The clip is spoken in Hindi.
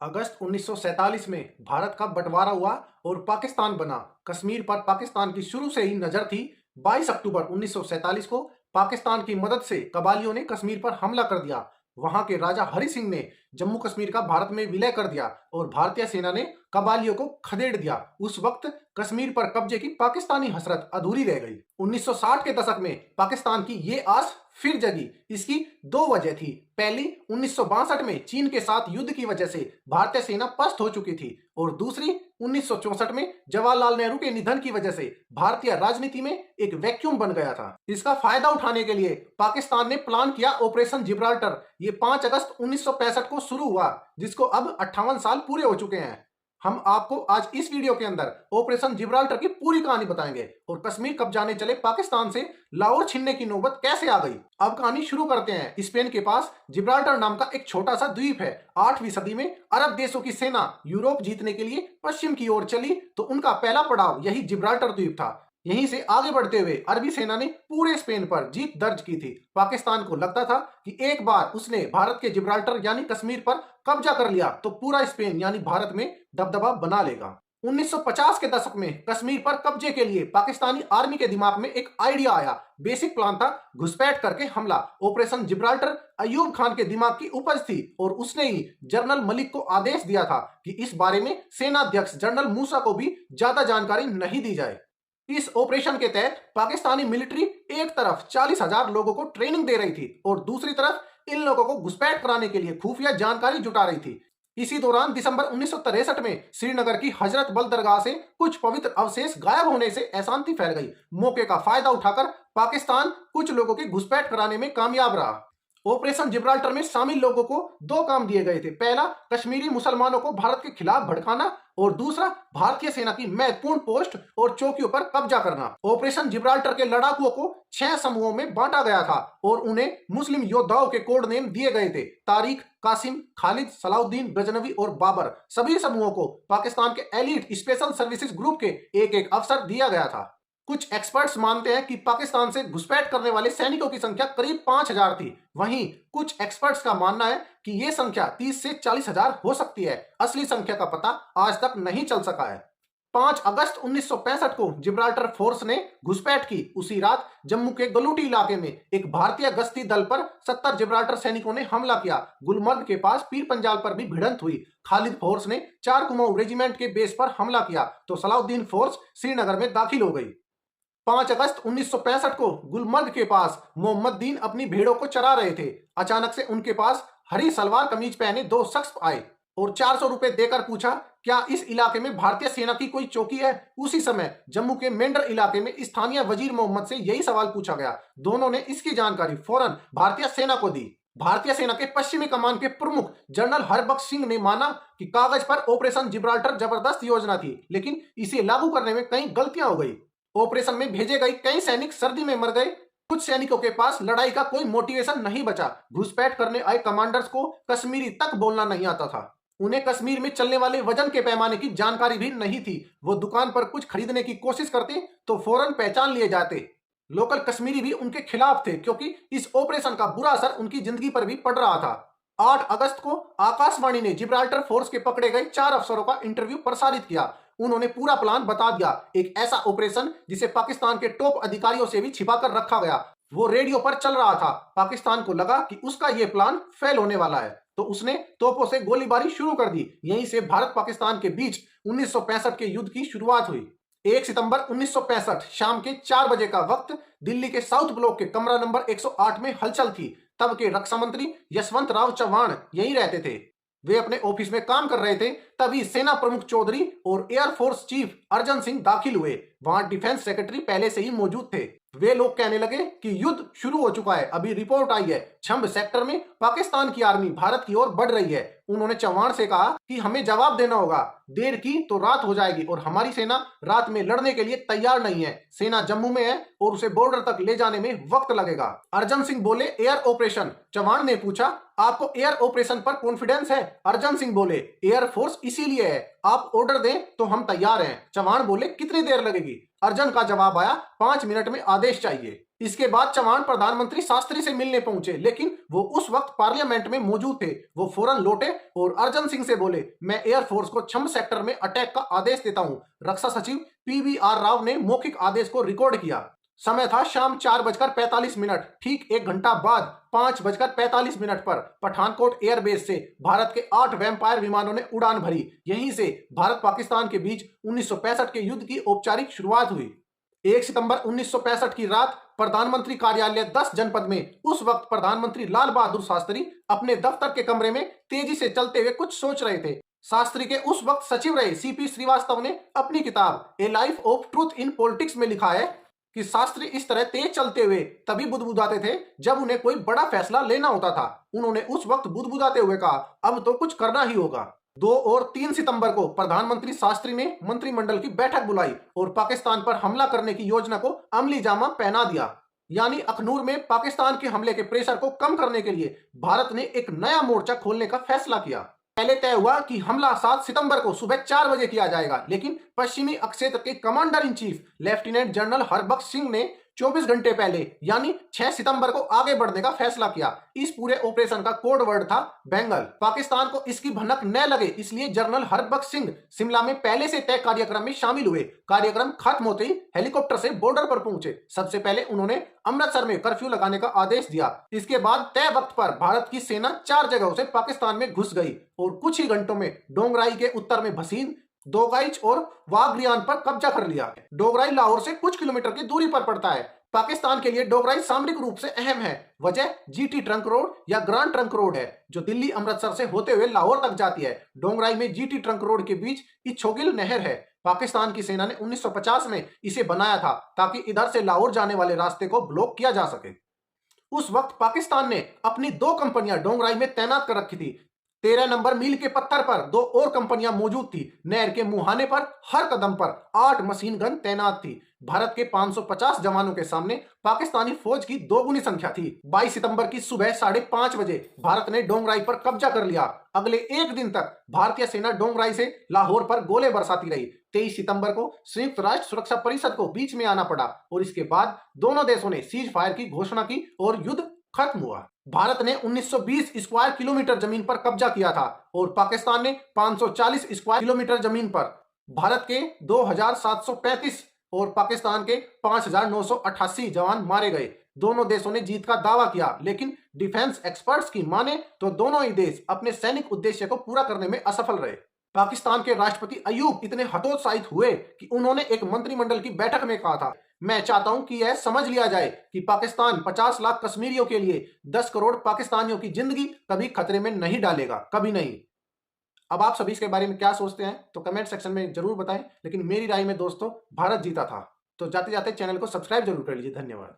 अगस्त 1947 में भारत का बंटवारा हुआ और पाकिस्तान बना। कश्मीर पर पाकिस्तान की शुरू से ही नजर थी। 22 अक्टूबर 1947 को पाकिस्तान की मदद से कबालियों ने कश्मीर पर हमला कर दिया। वहां के राजा हरि सिंह ने जम्मू कश्मीर का भारत में विलय कर दिया और भारतीय सेना ने कबालियों को खदेड़ दिया। उस वक्त कश्मीर पर कब्जे की पाकिस्तानी हसरत अधूरी रह गई। 1960 के दशक में पाकिस्तान की ये आस फिर जगी। इसकी दो वजह थी। पहली, 1962 में चीन के साथ युद्ध की वजह से भारतीय सेना पस्त हो चुकी थी और दूसरी, 1964 में जवाहरलाल नेहरू के निधन की वजह से भारतीय राजनीति में एक वैक्यूम बन गया था। इसका फायदा उठाने के लिए पाकिस्तान ने प्लान किया ऑपरेशन जिब्राल्टर। ये 5 अगस्त 1965 को शुरू हुआ, जिसको अब 58 साल पूरे हो चुके हैं। हम आपको आज इस वीडियो के अंदर ऑपरेशन जिब्राल्टर की पूरी कहानी बताएंगे और कश्मीर कब जाने चले पाकिस्तान से लाहौर छीनने की नौबत कैसे आ गई। अब कहानी शुरू करते हैं। स्पेन के पास जिब्राल्टर नाम का एक छोटा सा द्वीप है। 8वीं सदी में अरब देशों की सेना यूरोप जीतने के लिए पश्चिम की ओर चली तो उनका पहला पड़ाव यही जिब्राल्टर द्वीप था। यहीं से आगे बढ़ते हुए अरबी सेना ने पूरे स्पेन पर जीत दर्ज की थी। पाकिस्तान को लगता था कि एक बार उसने भारत के जिब्राल्टर यानी कश्मीर पर कब्जा कर लिया तो पूरा स्पेन यानी भारत में दबदबा बना लेगा। 1950 के दशक में कश्मीर पर कब्जे के लिए पाकिस्तानी आर्मी के दिमाग में एक आइडिया आया। बेसिक प्लान था घुसपैठ करके हमला। ऑपरेशन जिब्राल्टर अयूब खान के दिमाग की उपज थी और उसने ही जनरल मलिक को आदेश दिया था कि इस बारे में सेनाध्यक्ष जनरल मूसा को भी ज्यादा जानकारी नहीं दी जाए। इस ऑपरेशन के तहत पाकिस्तानी मिलिट्री एक तरफ 40,000 लोगों को ट्रेनिंग दे रही थी और दूसरी तरफ इन लोगों को घुसपैठ कराने के लिए खुफिया जानकारी जुटा रही थी। इसी दौरान दिसंबर 1963 में श्रीनगर की हजरत बल दरगाह से कुछ पवित्र अवशेष गायब होने से अशांति फैल गई। मौके का फायदा उठाकर पाकिस्तान कुछ लोगों की घुसपैठ कराने में कामयाब रहा। ऑपरेशन जिब्राल्टर में शामिल लोगों को दो काम दिए गए थे। पहला, कश्मीरी मुसलमानों को भारत के खिलाफ भड़काना और दूसरा, भारतीय सेना की महत्वपूर्ण पोस्ट और चौकियों पर कब्जा करना। ऑपरेशन जिब्राल्टर के लड़ाकुओं को 6 समूहों में बांटा गया था और उन्हें मुस्लिम योद्धाओं के कोड नेम दिए गए थे: तारिक, कासिम, खालिद, सलाउद्दीन, गजनवी और बाबर। सभी समूहों को पाकिस्तान के एलीट स्पेशल सर्विसेज ग्रुप के एक अफसर दिया गया था। कुछ एक्सपर्ट्स मानते हैं कि पाकिस्तान से घुसपैठ करने वाले सैनिकों की संख्या करीब 5,000 थी। वहीं कुछ एक्सपर्ट्स का मानना है कि यह संख्या 30 से 40,000 हो सकती है। असली संख्या का पता आज तक नहीं चल सका है। 5 अगस्त 1965 को जिब्राल्टर फोर्स ने घुसपैठ की। उसी रात जम्मू के गलूटी इलाके में एक भारतीय गश्ती दल पर 70 जिब्राल्टर सैनिकों ने हमला किया। गुलमर्ग के पास पीर पंजाल पर भी भिड़ंत हुई। खालिद फोर्स ने 4 कुमाऊं रेजिमेंट के बेस पर हमला किया तो सलाउद्दीन फोर्स श्रीनगर में दाखिल हो गई। 5 अगस्त 1965 को गुलमर्ग के पास मोहम्मद दीन अपनी भेड़ों को चरा रहे थे। अचानक से उनके पास हरी सलवार कमीज पहने 2 शख्स आए और 400 रुपए देकर पूछा, क्या इस इलाके में भारतीय सेना की कोई चौकी है? उसी समय जम्मू के मेंढर इलाके में स्थानीय वजीर मोहम्मद से यही सवाल पूछा गया। दोनों ने इसकी जानकारी फौरन भारतीय सेना को दी। भारतीय सेना के पश्चिमी कमान के प्रमुख जनरल हरबख्श सिंह ने माना कि कागज पर ऑपरेशन जिब्राल्टर जबरदस्त योजना थी, लेकिन इसे लागू करने में कई गलतियां हो गई। ऑपरेशन में भेजे गए कई सैनिक सर्दी में मर गए। कुछ सैनिकों के पास लड़ाई का कोई मोटिवेशन नहीं बचा। घुसपैठ करने आए कमांडर्स को कश्मीरी तक बोलना नहीं आता था। उन्हें कश्मीर में चलने वाले वजन के पैमाने की जानकारी भी नहीं थी। वो दुकान पर कुछ खरीदने की कोशिश करते तो फौरन पहचान लिए जाते। लोकल कश्मीरी भी उनके खिलाफ थे क्योंकि इस ऑपरेशन का बुरा असर उनकी जिंदगी पर भी पड़ रहा था। 8 अगस्त को आकाशवाणी ने जिब्राल्टर फोर्स के पकड़े गए 4 अफसरों का इंटरव्यू प्रसारित किया। उन्होंने पूरा प्लान बता दिया। एक ऐसा ऑपरेशन जिसे पाकिस्तान के टॉप अधिकारियों से भी छिपा कर रखा गया। वो रेडियो पर चल रहा था। पाकिस्तान को लगा कि उसका ये प्लान फेल होने वाला है तो उसने तोपों से गोलीबारी शुरू कर दी। यहीं से भारत पाकिस्तान के बीच 1965 के युद्ध की शुरुआत हुई। 1 सितंबर 1965 शाम के 4 बजे का वक्त। दिल्ली के साउथ ब्लॉक के कमरा नंबर 108 में हलचल थी। तब के रक्षा मंत्री यशवंत राव चव्हाण यहीं रहते थे। वे अपने ऑफिस में काम कर रहे थे। तभी सेना प्रमुख चौधरी और एयरफोर्स चीफ अर्जन सिंह दाखिल हुए। वहां डिफेंस सेक्रेटरी पहले से ही मौजूद थे। वे लोग कहने लगे कि युद्ध शुरू हो चुका है। अभी रिपोर्ट आई है, छंब सेक्टर में पाकिस्तान की आर्मी भारत की ओर बढ़ रही है। उन्होंने चव्हाण से कहा कि हमें जवाब देना होगा। देर की तो रात हो जाएगी और हमारी सेना रात में लड़ने के लिए तैयार नहीं है। सेना जम्मू में है और उसे बॉर्डर तक ले जाने में वक्त लगेगा। अर्जन सिंह बोले, एयर ऑपरेशन। चव्हाण ने पूछा, आपको एयर ऑपरेशन पर कॉन्फिडेंस है? अर्जन सिंह बोले, एयर फोर्स इसीलिए है, आप ऑर्डर दें तो हम तैयार हैं। चव्हाण बोले, कितनी देर लगेगी? अर्जन का जवाब आया, 5 मिनट में आदेश चाहिए। इसके बाद चौहान प्रधानमंत्री शास्त्री से मिलने पहुंचे, लेकिन वो उस वक्त पार्लियामेंट में मौजूद थे। वो फौरन लौटे और अर्जन सिंह से बोले, मैं एयरफोर्स को छम्ब सेक्टर में अटैक का आदेश देता हूं। रक्षा सचिव PVR राव ने मौखिक आदेश को रिकॉर्ड किया। समय था शाम 4:45। ठीक एक घंटा बाद 5:45 पर पठानकोट एयरबेस से भारत के 8 वैम्पायर विमानों ने उड़ान भरी। यहीं से भारत पाकिस्तान के बीच 1965 के युद्ध की औपचारिक शुरुआत हुई। 1 सितंबर 1965 की रात प्रधानमंत्री कार्यालय 10 जनपद में उस वक्त प्रधानमंत्री लाल बहादुर शास्त्री अपने दफ्तर के कमरे में तेजी से चलते हुए कुछ सोच रहे थे। शास्त्री के उस वक्त सचिव रहे CP श्रीवास्तव ने अपनी किताब ए life of truth in politics में लिखा है कि शास्त्री इस तरह तेज चलते हुए तभी बुदबुदाते थे जब उन्हें कोई बड़ा फैसला लेना होता था। उन्होंने उस वक्त बुदबुदाते हुए कहा, अब तो कुछ करना ही होगा। 2 और 3 सितंबर को प्रधानमंत्री शास्त्री ने मंत्रिमंडल की बैठक बुलाई और पाकिस्तान पर हमला करने की योजना को अमली जामा पहना दिया। यानी अखनूर में पाकिस्तान के हमले के प्रेशर को कम करने के लिए भारत ने एक नया मोर्चा खोलने का फैसला किया। पहले तय हुआ कि हमला 7 सितंबर को सुबह 4 बजे किया जाएगा, लेकिन पश्चिमी अक्षेत्र के commander in chief lieutenant general Harbaksh Singh ने 24 घंटे पहले यानी 6 सितंबर को आगे बढ़ने का फैसला किया। इस पूरे ऑपरेशन का कोड वर्ड था बेंगल। पाकिस्तान को इसकी भनक न लगे, इसलिए जनरल हरबख्श सिंह शिमला में पहले से तय कार्यक्रम में शामिल हुए। कार्यक्रम खत्म होते ही हेलीकॉप्टर से बॉर्डर पर पहुंचे। सबसे पहले उन्होंने अमृतसर में कर्फ्यू लगाने का आदेश दिया। इसके बाद तय वक्त पर भारत की सेना 4 जगहों से पाकिस्तान में घुस गई और कुछ ही घंटों में डोंगराई के उत्तर में भसीन, दोगाइच और वागरियान पर कब्जा कर लिया। डोगराई लाहौर से कुछ किलोमीटर की दूरी पर पड़ता है। पाकिस्तान के लिए डोगराई सामरिक रूप से अहम है। वजह GT ट्रंक रोड या ग्रांड ट्रंक रोड है, जो दिल्ली अमृतसर से होते हुए लाहौर तक जाती है। डोंगराई में GT ट्रंक रोड के बीच इच्छोगिल नहर है। पाकिस्तान की सेना ने 1950 में इसे बनाया था ताकि इधर से लाहौर जाने वाले रास्ते को ब्लॉक किया जा सके। उस वक्त पाकिस्तान ने अपनी 2 कंपनियां डोंगराई में तैनात कर रखी थी। 13 नंबर मील के पत्थर पर 2 और कंपनियां मौजूद थी। नहर के मुहाने पर हर कदम पर 8 मशीन गन तैनात थी। भारत के 550 जवानों के सामने पाकिस्तानी फौज की दोगुनी संख्या थी। 22 सितंबर की सुबह 5:30 बजे भारत ने डोंगराई पर कब्जा कर लिया। अगले एक दिन तक भारतीय सेना डोंगराई से लाहौर पर गोले बरसाती रही। 23 सितंबर को संयुक्त राष्ट्र सुरक्षा परिषद को बीच में आना पड़ा और इसके बाद दोनों देशों ने सीज फायर की घोषणा की और युद्ध खत्म हुआ। भारत ने 1920 स्क्वायर किलोमीटर जमीन पर कब्जा किया था और पाकिस्तान ने 540 स्क्वायर किलोमीटर जमीन पर। भारत के 2735 और पाकिस्तान के 5988 जवान मारे गए। दोनों देशों ने जीत का दावा किया, लेकिन डिफेंस एक्सपर्ट्स की माने तो दोनों ही देश अपने सैनिक उद्देश्य को पूरा करने में असफल रहे। पाकिस्तान के राष्ट्रपति अयूब इतने हतोत्साहित हुए कि उन्होंने एक मंत्रिमंडल की बैठक में कहा था, मैं चाहता हूं कि यह समझ लिया जाए कि पाकिस्तान 50 लाख कश्मीरियों के लिए 10 करोड़ पाकिस्तानियों की जिंदगी कभी खतरे में नहीं डालेगा, कभी नहीं। अब आप सभी इसके बारे में क्या सोचते हैं तो कमेंट सेक्शन में जरूर बताएं। लेकिन मेरी राय में दोस्तों भारत जीता था। तो जाते जाते चैनल को सब्सक्राइब जरूर कर लीजिए। धन्यवाद।